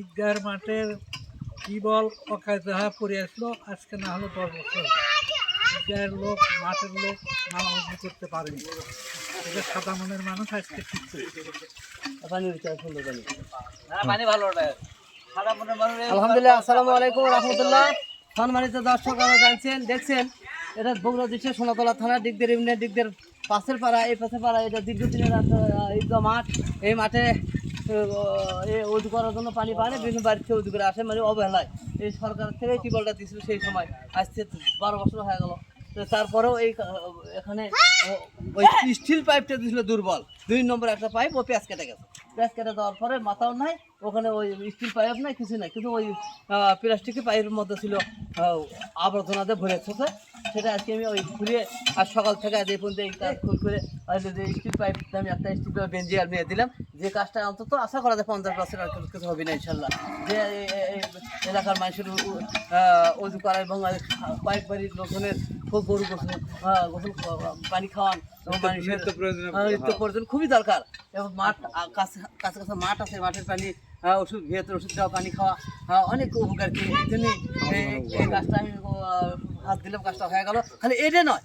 ঈদগাহের মাঠের টিউবওয়েল অকাজে হয়ে পড়ে আসলো, আজকে না হলো 10 বছর। ঈদগাহের লোক, মাঠের লোক নামাজ করতে পারেনি। এটা সাদা মনের মানুষ আজকে ঠিক করেছে। আলহামদুলিল্লাহ, আসসালামু আলাইকুম রহমতুল্লাহ। সম্মানিত দর্শক, জানছেন দেখছেন, এটা বগুড়া ডিস্ট্রিক্ট সোনাতলা থানা দিকদের ইউনিয়ন দিকদের পাশের পাড়া, এই পাশের পাড়া। এটা দীর্ঘদিনের ঈদগাহ মাঠ। এই মাঠে উদু করার জন্য পানি পায় না, বিভিন্ন বাড়ি থেকে উদু করে আসে, মানে অবহেলায়। এই সরকার থেকে টিউবওয়েলটা দিয়েছিল সেই সময়, আজকে 12 বছর হয়ে গেল। তো তারপরেও এই এখানে ওই স্টিল পাইপটা দিয়েছিল দুর্বল, 2 নম্বর একটা পাইপ, ও পেঁয়াজ কেটে গেছে। পেঁয়াজ কেটে দেওয়ার পরে মাথাও নাই, ওখানে ওই স্টিল পাইপ নাই, কিছু নাই, কিন্তু ওই প্লাস্টিকের পাইপের মধ্যে ছিল আবর্জনাতে ভরে থাকে। সেটা আজকে আমি ওই খুলে আর সকাল থেকে আজ এই পর্যন্ত এই কাজ করে যে স্টিল পাইপ আমি একটা স্টিল পাইপ বেঞ্জি আর নিয়ে দিলাম। যে কাজটা অন্তত আশা করা যায় 50% আর কিছু হবে না ইনশাল্লাহ। যে এলাকার মানুষের উজু করা এবং কয়েক বাড়ির লোকজনের খুব গরু গোসল পানি খাওয়ান মানুষের নিত্য প্রয়োজন খুবই দরকার। এবং মাঠ কাছে কাছে কাছে মাঠ আছে, মাঠের পানি ওষুধ ভেতরে ওষুধ দেওয়া, পানি খাওয়া অনেক উপকার। এই জন্যই এই কাজটা আমি হাত দিলাম, কাজটা হয়ে গেল। খালি এটা নয়,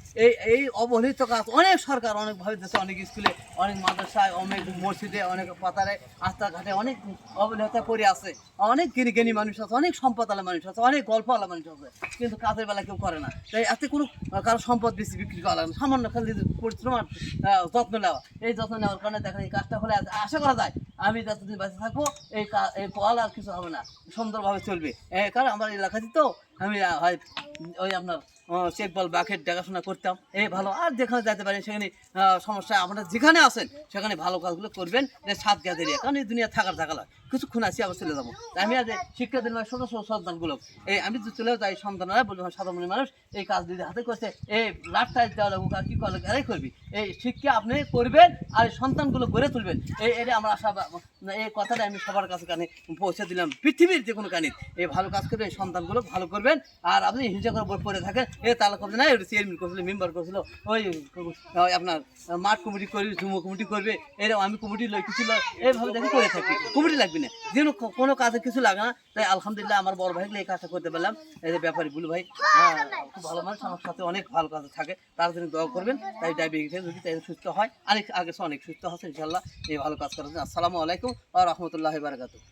এই অবহেলিত কাজ অনেক সরকার অনেকভাবে দিচ্ছে, অনেক স্কুলে, অনেক মাদ্রাসায়, অনেক মসজিদে, অনেক পাতারে, রাস্তাঘাটে অনেক অবহেলিত করে আছে। অনেক জ্ঞানী মানুষ আছে, অনেক সম্পদওয়ালা মানুষ আছে, অনেক গল্পওয়ালা মানুষ আছে, কিন্তু কাজের বেলা কেউ করে না। তাই এতে কোনো কারো সম্পদ বেশি বিক্রি করা লাগে না, সামান্য খালি পরিশ্রম আর যত্ন নেওয়া। এই যত্ন নেওয়ার কারণে দেখেন এই কাজটা হলে আশা করা যায় আমি যতদিন বেঁচে থাকবো এই কল আর কিছু হবে না, সুন্দরভাবে চলবে। কারণ আমার এলাকাতে তো আমি হয় ওই আপনার চেক বল বাকেট দেখাশোনা করতাম, এই ভালো। আর যেখানে যেতে পারেন সেখানে সমস্যা, আপনারা যেখানে আসেন সেখানে ভালো কাজগুলো করবেন, সাত গাছ এরিয়া। কারণ এই দুনিয়া থাকার জায়গা নয়, কিছুক্ষণ আসি আবার চলে যাবো। আমি আজ শিক্ষা দিন ছোটো ছোটো সন্তানগুলো, আমি যদি চলেও যাই, সন্তানরা বলবো সাধারণ মানুষ এই কাজ যদি হাতে করছে, এই লাট টাইট দেওয়া লাগবো, আর কি করলে এরাই করবি। এই শিক্ষা আপনি করবেন আর সন্তানগুলো গড়ে তুলবেন, এটা আমার আশা। এই কথাটা আমি সবার কাছে কানে পৌঁছে দিলাম, পৃথিবীর যে কোনো কানে এই ভালো কাজ করবে, এই সন্তানগুলো ভালো করবেন। আর আপনি হিংসা করে পড়ে থাকেন, তালা করবে না, চেয়ারম্যান করছিল, মেম্বার করছিল, ওই আপনার মাঠ কমিটি করবে, যুব কমিটি করবে, এরকম আমি কমিটি লই কিছু লয়, এইভাবে দেখে করে থাকি। কমিটি লাগবে না, যেন কোনো কাজে কিছু লাগে না। তাই আলহামদুলিল্লাহ আমার বড় ভাইগুলো এই কাজটা করতে পারলাম। এই যে ব্যাপারী বুলু ভাই খুব ভালো মানুষ, আমার সাথে অনেক ভালো কাজে থাকে, তার জন্য দোয়া করবেন। তাই ডায়াবেটিস যদি তাই সুস্থ হয়, অনেক আগে অনেক সুস্থ হচ্ছে ইনশাল্লাহ এই ভালো কাজ করার জন্য। আসসালামু আলাইকুম ওয়া রাহমাতুল্লাহি ওয়া বারাকাতুহু।